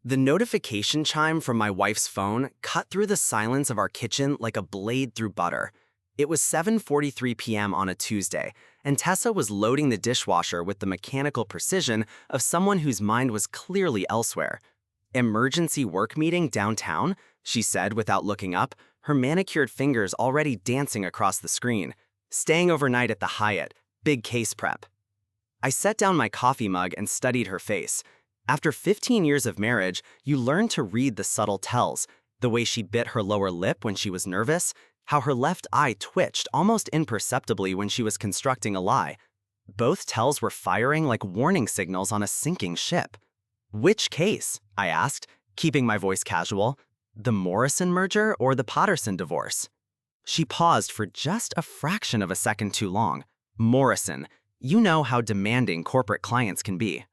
The notification chime from my wife's phone cut through the silence of our kitchen like a blade through butter. It was 7:43 p.m. on a Tuesday, and Tessa was loading the dishwasher with the mechanical precision of someone whose mind was clearly elsewhere. "Emergency work meeting downtown," she said without looking up, her manicured fingers already dancing across the screen. "Staying overnight at the Hyatt. Big case prep." I set down my coffee mug and studied her face. After 15 years of marriage, you learn to read the subtle tells, the way she bit her lower lip when she was nervous, how her left eye twitched almost imperceptibly when she was constructing a lie. Both tells were firing like warning signals on a sinking ship. "Which case?" I asked, keeping my voice casual. "The Morrison merger or the Patterson divorce?" She paused for just a fraction of a second too long. "Morrison. You know how demanding corporate clients can be."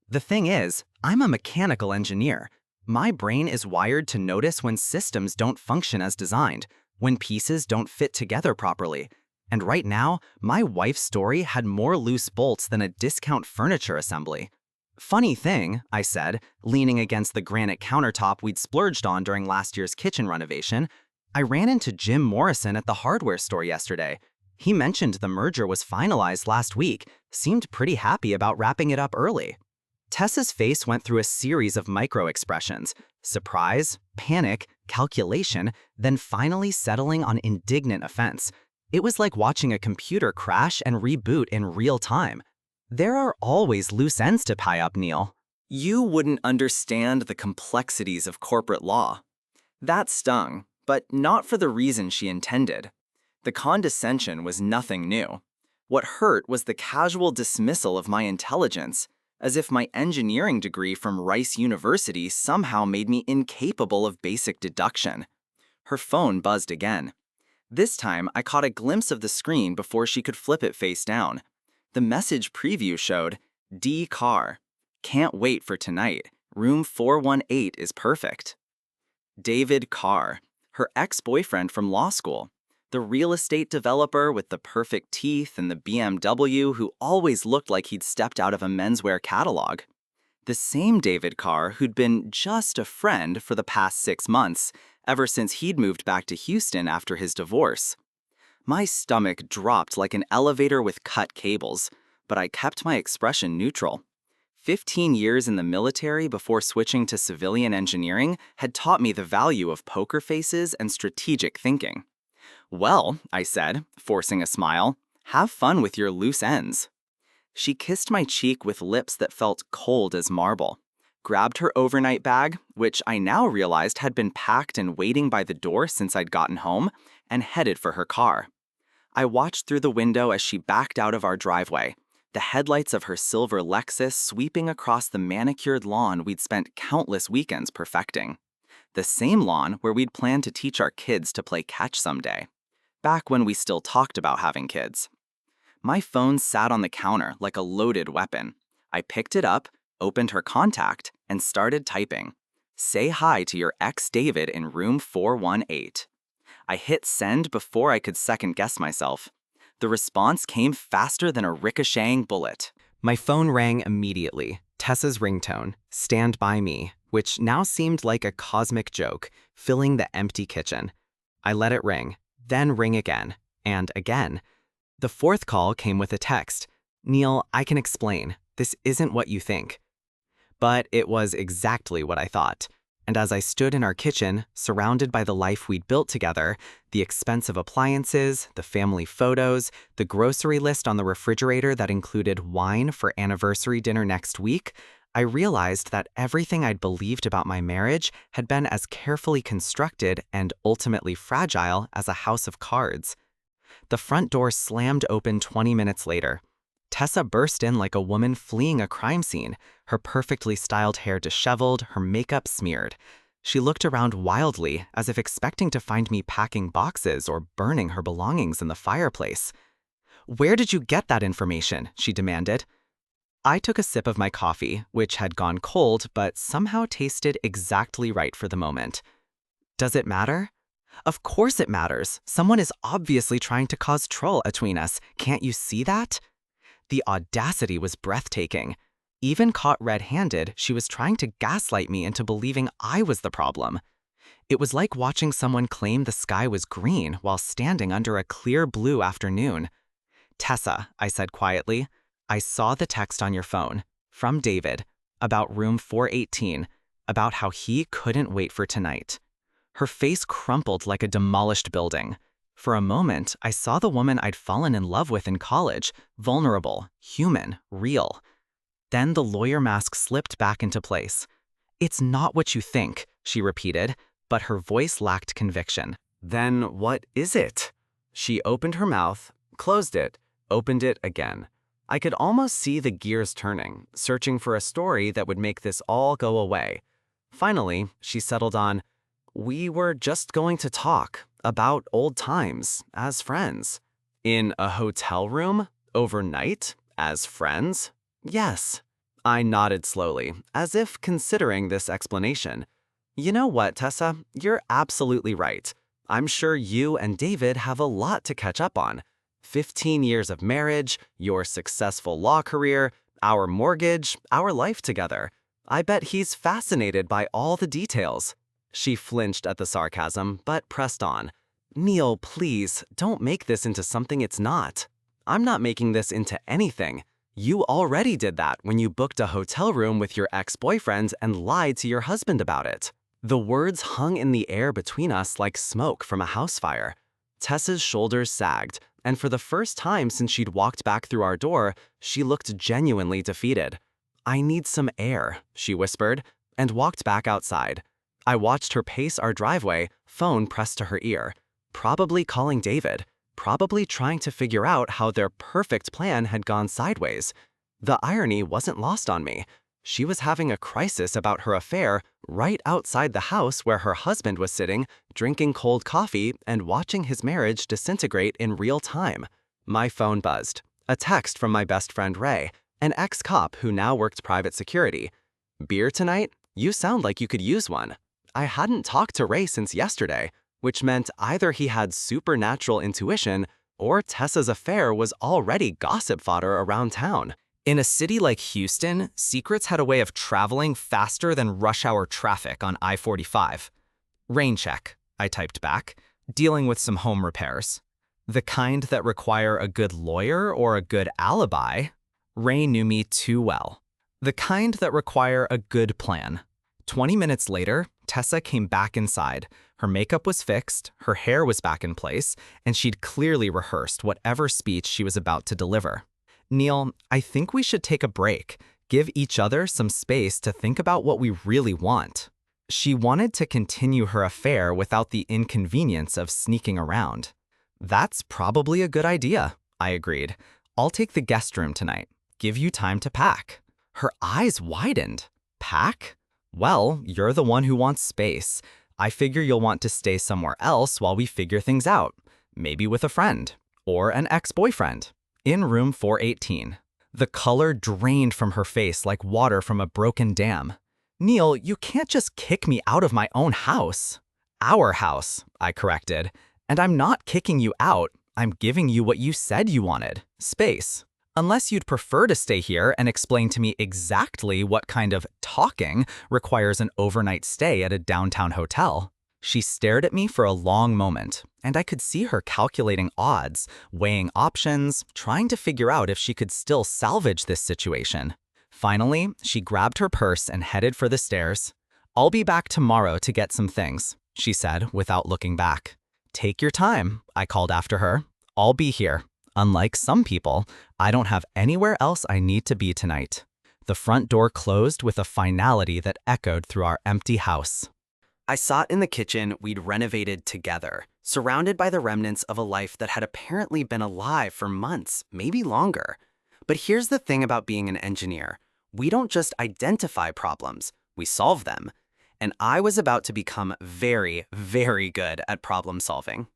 The thing is, I'm a mechanical engineer. My brain is wired to notice when systems don't function as designed, when pieces don't fit together properly. And right now, my wife's story had more loose bolts than a discount furniture assembly. "Funny thing," I said, leaning against the granite countertop we'd splurged on during last year's kitchen renovation, "I ran into Jim Morrison at the hardware store yesterday. He mentioned the merger was finalized last week, seemed pretty happy about wrapping it up early." Tessa's face went through a series of micro-expressions: surprise, panic, calculation, then finally settling on indignant offense. It was like watching a computer crash and reboot in real time. "There are always loose ends to tie up, Neil. You wouldn't understand the complexities of corporate law." That stung, but not for the reason she intended. The condescension was nothing new. What hurt was the casual dismissal of my intelligence, as if my engineering degree from Rice University somehow made me incapable of basic deduction. Her phone buzzed again. This time, I caught a glimpse of the screen before she could flip it face down. The message preview showed, "D. Carr. Can't wait for tonight. Room 418 is perfect." David Carr, her ex-boyfriend from law school. The real estate developer with the perfect teeth and the BMW who always looked like he'd stepped out of a menswear catalog. The same David Carr who'd been just a friend for the past 6 months, ever since he'd moved back to Houston after his divorce. My stomach dropped like an elevator with cut cables, but I kept my expression neutral. 15 years in the military before switching to civilian engineering had taught me the value of poker faces and strategic thinking. "Well," I said, forcing a smile, "have fun with your loose ends." She kissed my cheek with lips that felt cold as marble, grabbed her overnight bag, which I now realized had been packed and waiting by the door since I'd gotten home, and headed for her car. I watched through the window as she backed out of our driveway, the headlights of her silver Lexus sweeping across the manicured lawn we'd spent countless weekends perfecting. The same lawn where we'd planned to teach our kids to play catch someday, back when we still talked about having kids. My phone sat on the counter like a loaded weapon. I picked it up, opened her contact, and started typing, "Say hi to your ex David in room 418. I hit send before I could second-guess myself. The response came faster than a ricocheting bullet. My phone rang immediately. Tessa's ringtone, "Stand by me," which now seemed like a cosmic joke, filling the empty kitchen. I let it ring, then ring again, and again. The fourth call came with a text, "Neil, I can explain. This isn't what you think." But it was exactly what I thought. And as I stood in our kitchen, surrounded by the life we'd built together, the expensive appliances, the family photos, the grocery list on the refrigerator that included wine for anniversary dinner next week, I realized that everything I'd believed about my marriage had been as carefully constructed and ultimately fragile as a house of cards. The front door slammed open 20 minutes later. Tessa burst in like a woman fleeing a crime scene, her perfectly styled hair disheveled, her makeup smeared. She looked around wildly, as if expecting to find me packing boxes or burning her belongings in the fireplace. "Where did you get that information?" she demanded. I took a sip of my coffee, which had gone cold but somehow tasted exactly right for the moment. "Does it matter?" "Of course it matters. Someone is obviously trying to cause trouble between us. Can't you see that?" The audacity was breathtaking. Even caught red-handed, she was trying to gaslight me into believing I was the problem. It was like watching someone claim the sky was green while standing under a clear blue afternoon. "Tessa," I said quietly, "I saw the text on your phone, from David, about room 418, about how he couldn't wait for tonight." Her face crumpled like a demolished building. For a moment, I saw the woman I'd fallen in love with in college, vulnerable, human, real. Then the lawyer mask slipped back into place. "It's not what you think," she repeated, but her voice lacked conviction. "Then what is it?" She opened her mouth, closed it, opened it again. I could almost see the gears turning, searching for a story that would make this all go away. Finally, she settled on, "We were just going to talk about old times as friends." "In a hotel room? Overnight? As friends?" "Yes." I nodded slowly, as if considering this explanation. "You know what, Tessa? You're absolutely right. I'm sure you and David have a lot to catch up on. 15 years of marriage, your successful law career, our mortgage, our life together. I bet he's fascinated by all the details." She flinched at the sarcasm, but pressed on. "Neil, please, don't make this into something it's not. I'm not making this into anything. You already did that when you booked a hotel room with your ex-boyfriend and lied to your husband about it." The words hung in the air between us like smoke from a house fire. Tessa's shoulders sagged, and for the first time since she'd walked back through our door, she looked genuinely defeated. "I need some air," she whispered, and walked back outside. I watched her pace our driveway, phone pressed to her ear. Probably calling David, probably trying to figure out how their perfect plan had gone sideways. The irony wasn't lost on me. She was having a crisis about her affair right outside the house where her husband was sitting, drinking cold coffee and watching his marriage disintegrate in real time. My phone buzzed. A text from my best friend Ray, an ex-cop who now worked private security. "Beer tonight? You sound like you could use one." I hadn't talked to Ray since yesterday, which meant either he had supernatural intuition or Tessa's affair was already gossip fodder around town. In a city like Houston, secrets had a way of traveling faster than rush hour traffic on I-45. "Rain check," I typed back, "dealing with some home repairs. The kind that require a good lawyer or a good alibi." Ray knew me too well. "The kind that require a good plan." 20 minutes later, Tessa came back inside. Her makeup was fixed, her hair was back in place, and she'd clearly rehearsed whatever speech she was about to deliver. "Neil, I think we should take a break, give each other some space to think about what we really want." She wanted to continue her affair without the inconvenience of sneaking around. "That's probably a good idea," I agreed. "I'll take the guest room tonight. Give you time to pack." Her eyes widened. "Pack? Well, you're the one who wants space. I figure you'll want to stay somewhere else while we figure things out. Maybe with a friend. Or an ex-boyfriend. In room 418. The color drained from her face like water from a broken dam. "Neil, you can't just kick me out of my own house." "Our house," I corrected. "And I'm not kicking you out. I'm giving you what you said you wanted. Space. Unless you'd prefer to stay here and explain to me exactly what kind of talking requires an overnight stay at a downtown hotel." She stared at me for a long moment, and I could see her calculating odds, weighing options, trying to figure out if she could still salvage this situation. Finally, she grabbed her purse and headed for the stairs. "I'll be back tomorrow to get some things," she said without looking back. "Take your time," I called after her. "I'll be here. Unlike some people, I don't have anywhere else I need to be tonight." The front door closed with a finality that echoed through our empty house. I sat in the kitchen we'd renovated together, surrounded by the remnants of a life that had apparently been alive for months, maybe longer. But here's the thing about being an engineer. We don't just identify problems, we solve them. And I was about to become very, very good at problem solving.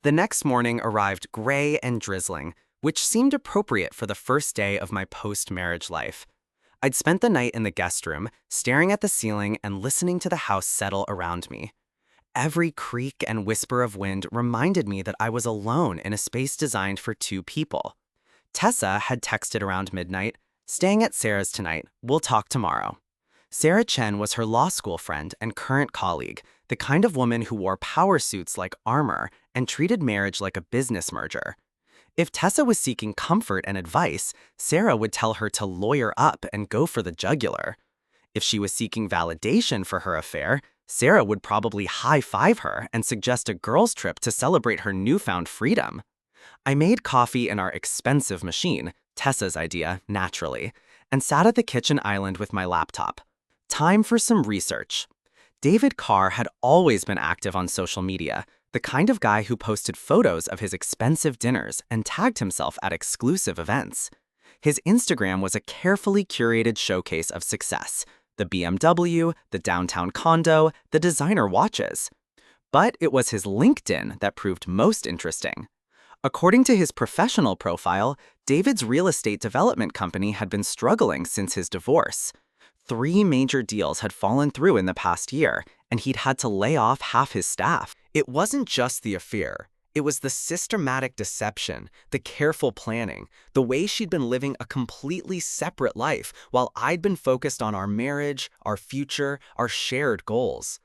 The next morning arrived gray and drizzling, which seemed appropriate for the first day of my post-marriage life. I'd spent the night in the guest room, staring at the ceiling and listening to the house settle around me. Every creak and whisper of wind reminded me that I was alone in a space designed for two people. Tessa had texted around midnight, Staying at Sarah's tonight. We'll talk tomorrow. Sarah Chen was her law school friend and current colleague, the kind of woman who wore power suits like armor and treated marriage like a business merger. If Tessa was seeking comfort and advice, Sarah would tell her to lawyer up and go for the jugular. If she was seeking validation for her affair, Sarah would probably high-five her and suggest a girls' trip to celebrate her newfound freedom. I made coffee in our expensive machine, Tessa's idea, naturally, and sat at the kitchen island with my laptop. Time for some research. David Carr had always been active on social media, the kind of guy who posted photos of his expensive dinners and tagged himself at exclusive events. His Instagram was a carefully curated showcase of success: the BMW, the downtown condo, the designer watches. But it was his LinkedIn that proved most interesting. According to his professional profile, David's real estate development company had been struggling since his divorce. 3 major deals had fallen through in the past year, and he'd had to lay off half his staff. It wasn't just the affair. It was the systematic deception, the careful planning, the way she'd been living a completely separate life while I'd been focused on our marriage, our future, our shared goals.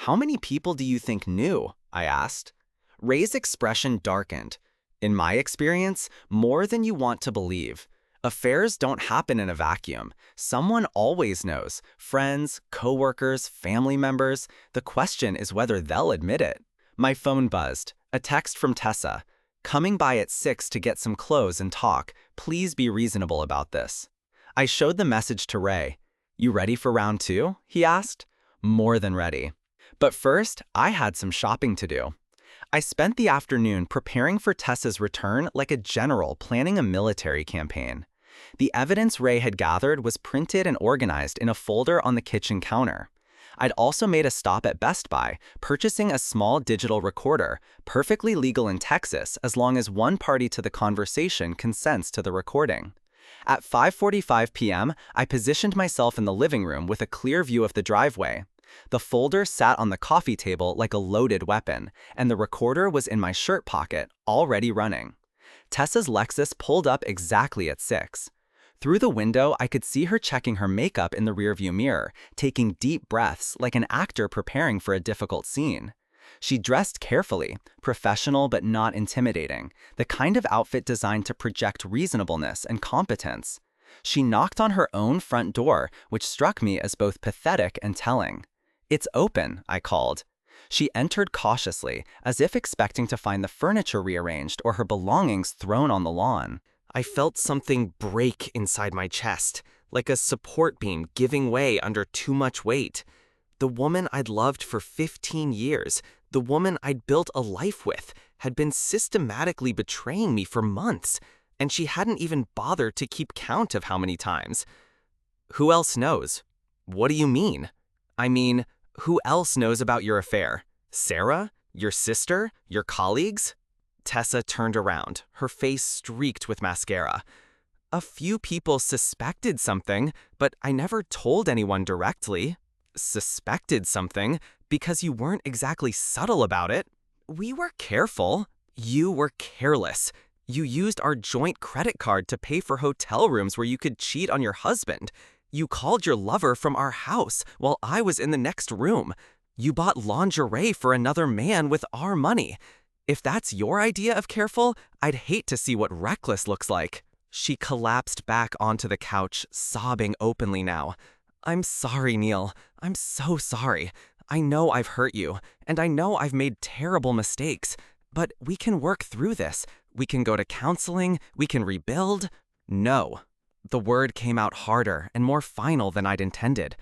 "How many people do you think knew?" I asked. Ray's expression darkened. "In my experience, more than you want to believe. Affairs don't happen in a vacuum. Someone always knows. Friends, coworkers, family members. The question is whether they'll admit it." My phone buzzed. A text from Tessa. "Coming by at 6 to get some clothes and talk. Please be reasonable about this." I showed the message to Ray. "You ready for round 2?" he asked. "More than ready. But first, I had some shopping to do." I spent the afternoon preparing for Tessa's return like a general planning a military campaign. The evidence Ray had gathered was printed and organized in a folder on the kitchen counter. I'd also made a stop at Best Buy, purchasing a small digital recorder, perfectly legal in Texas as long as one party to the conversation consents to the recording. At 5:45 p.m., I positioned myself in the living room with a clear view of the driveway. The folder sat on the coffee table like a loaded weapon, and the recorder was in my shirt pocket, already running. Tessa's Lexus pulled up exactly at 6. Through the window, I could see her checking her makeup in the rearview mirror, taking deep breaths like an actor preparing for a difficult scene. She dressed carefully, professional but not intimidating, the kind of outfit designed to project reasonableness and competence. She knocked on her own front door, which struck me as both pathetic and telling. "It's open," I called. She entered cautiously, as if expecting to find the furniture rearranged or her belongings thrown on the lawn. I felt something break inside my chest, like a support beam giving way under too much weight. The woman I'd loved for 15 years, the woman I'd built a life with, had been systematically betraying me for months, and she hadn't even bothered to keep count of how many times. "Who else knows?" "What do you mean?" "I mean, who else knows about your affair? Sarah? Your sister? Your colleagues?" Tessa turned around, her face streaked with mascara. "A few people suspected something, but I never told anyone directly." "Suspected something? Because you weren't exactly subtle about it." "We were careful." "You were careless. You used our joint credit card to pay for hotel rooms where you could cheat on your husband. You called your lover from our house while I was in the next room. You bought lingerie for another man with our money. If that's your idea of careful, I'd hate to see what reckless looks like." She collapsed back onto the couch, sobbing openly now. "I'm sorry, Neil. I'm so sorry. I know I've hurt you, and I know I've made terrible mistakes. But we can work through this. We can go to counseling. We can rebuild." "No." The word came out harder and more final than I'd intended.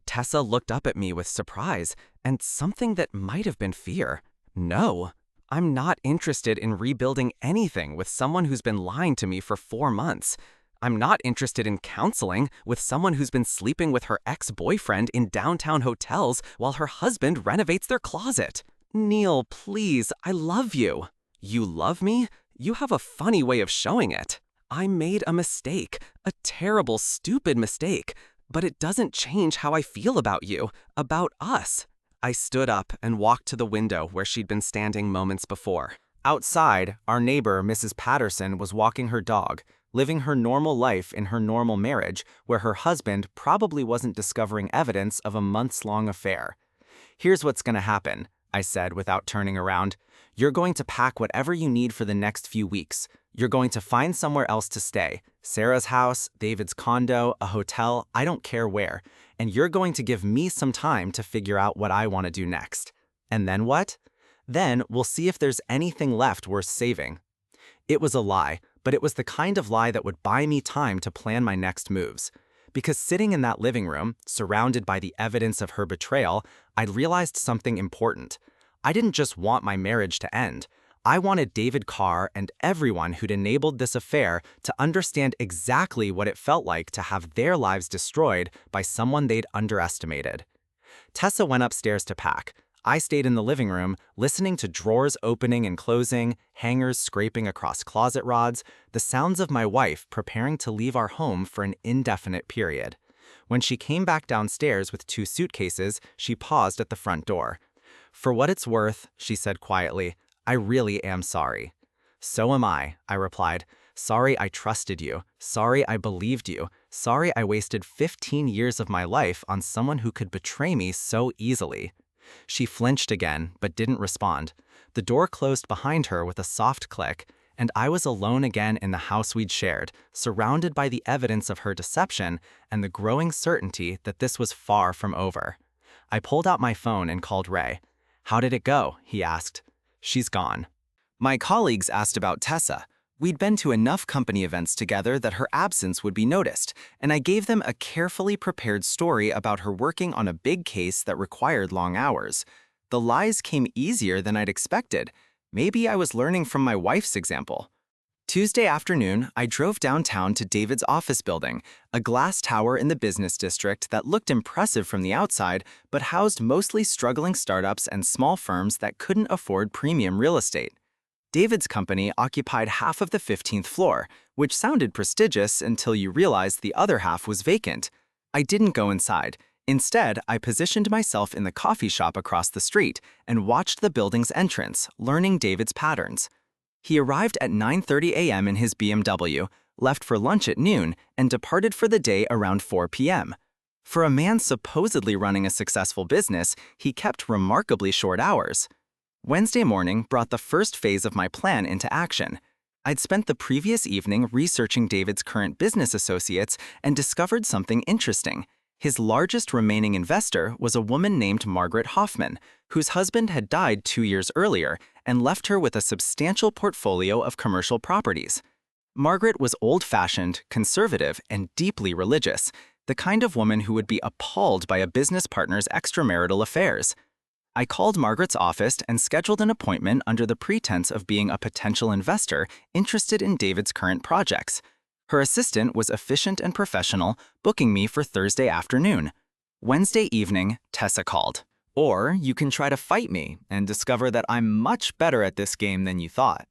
Tessa looked up at me with surprise and something that might have been fear. "No. I'm not interested in rebuilding anything with someone who's been lying to me for 4 months. I'm not interested in counseling with someone who's been sleeping with her ex-boyfriend in downtown hotels while her husband renovates their closet." "Neil, please, I love you." "You love me? You have a funny way of showing it. I made a mistake, a terrible, stupid mistake, but it doesn't change how I feel about you, about us." I stood up and walked to the window where she'd been standing moments before. Outside, our neighbor, Mrs. Patterson, was walking her dog, living her normal life in her normal marriage where her husband probably wasn't discovering evidence of a months-long affair. "Here's what's going to happen," I said without turning around. "You're going to pack whatever you need for the next few weeks. You're going to find somewhere else to stay. Sarah's house, David's condo, a hotel, I don't care where. And you're going to give me some time to figure out what I want to do next. And then what? Then we'll see if there's anything left worth saving." It was a lie, but it was the kind of lie that would buy me time to plan my next moves. Because sitting in that living room, surrounded by the evidence of her betrayal, I'd realized something important. I didn't just want my marriage to end. I wanted David Carr and everyone who'd enabled this affair to understand exactly what it felt like to have their lives destroyed by someone they'd underestimated. Tessa went upstairs to pack. I stayed in the living room, listening to drawers opening and closing, hangers scraping across closet rods, the sounds of my wife preparing to leave our home for an indefinite period. When she came back downstairs with 2 suitcases, she paused at the front door. "For what it's worth," she said quietly, "I really am sorry." "So am I," I replied. "Sorry I trusted you. Sorry I believed you. Sorry I wasted 15 years of my life on someone who could betray me so easily." She flinched again, but didn't respond. The door closed behind her with a soft click, and I was alone again in the house we'd shared, surrounded by the evidence of her deception and the growing certainty that this was far from over. I pulled out my phone and called Ray. "How did it go?" he asked. "She's gone." My colleagues asked about Tessa. We'd been to enough company events together that her absence would be noticed, and I gave them a carefully prepared story about her working on a big case that required long hours. The lies came easier than I'd expected. Maybe I was learning from my wife's example. Tuesday afternoon, I drove downtown to David's office building, a glass tower in the business district that looked impressive from the outside, but housed mostly struggling startups and small firms that couldn't afford premium real estate. David's company occupied half of the 15th floor, which sounded prestigious until you realized the other half was vacant. I didn't go inside. Instead, I positioned myself in the coffee shop across the street and watched the building's entrance, learning David's patterns. He arrived at 9:30 a.m. in his BMW, left for lunch at noon, and departed for the day around 4 p.m. For a man supposedly running a successful business, he kept remarkably short hours. Wednesday morning brought the first phase of my plan into action. I'd spent the previous evening researching David's current business associates and discovered something interesting. His largest remaining investor was a woman named Margaret Hoffman, whose husband had died 2 years earlier and left her with a substantial portfolio of commercial properties. Margaret was old-fashioned, conservative, and deeply religious, the kind of woman who would be appalled by a business partner's extramarital affairs. I called Margaret's office and scheduled an appointment under the pretense of being a potential investor interested in David's current projects. Her assistant was efficient and professional, booking me for Thursday afternoon. Wednesday evening, Tessa called. "Or you can try to fight me and discover that I'm much better at this game than you thought.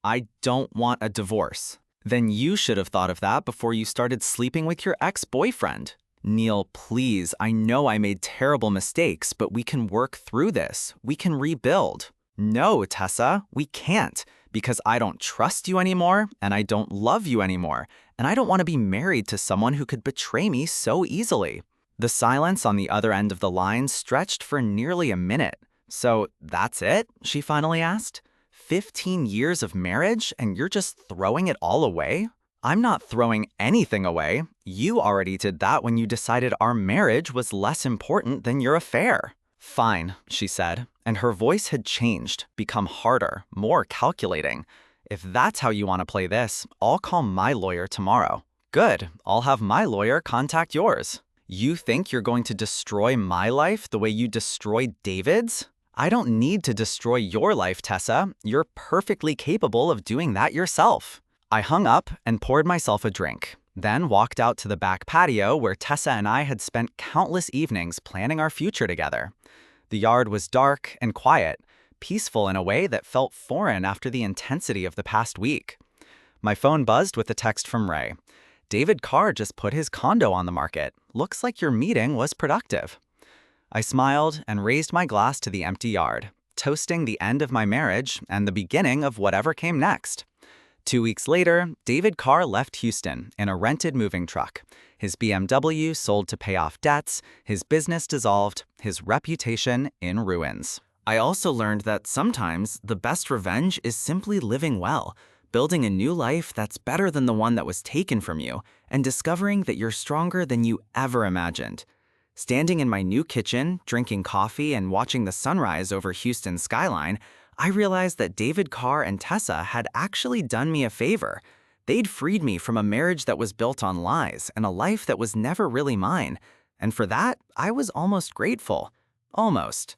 I don't want a divorce." "Then you should have thought of that before you started sleeping with your ex-boyfriend." "Neil, please, I know I made terrible mistakes, but we can work through this. We can rebuild." "No, Tessa, we can't, because I don't trust you anymore, and I don't love you anymore, and I don't want to be married to someone who could betray me so easily." The silence on the other end of the line stretched for nearly a minute. "So that's it?" she finally asked. 15 years of marriage, and you're just throwing it all away? "I'm not throwing anything away. You already did that when you decided our marriage was less important than your affair." "Fine," she said, and her voice had changed, become harder, more calculating. "If that's how you want to play this, I'll call my lawyer tomorrow." "Good, I'll have my lawyer contact yours." "You think you're going to destroy my life the way you destroyed David's?" "I don't need to destroy your life, Tessa. You're perfectly capable of doing that yourself." I hung up and poured myself a drink, then walked out to the back patio where Tessa and I had spent countless evenings planning our future together. The yard was dark and quiet, peaceful in a way that felt foreign after the intensity of the past week. My phone buzzed with a text from Ray. "David Carr just put his condo on the market. Looks like your meeting was productive." I smiled and raised my glass to the empty yard, toasting the end of my marriage and the beginning of whatever came next. 2 weeks later, David Carr left Houston in a rented moving truck. His BMW sold to pay off debts, his business dissolved, his reputation in ruins. I also learned that sometimes the best revenge is simply living well, building a new life that's better than the one that was taken from you, and discovering that you're stronger than you ever imagined. Standing in my new kitchen, drinking coffee, and watching the sunrise over Houston's skyline, I realized that David Carr and Tessa had actually done me a favor. They'd freed me from a marriage that was built on lies and a life that was never really mine. And for that, I was almost grateful. Almost.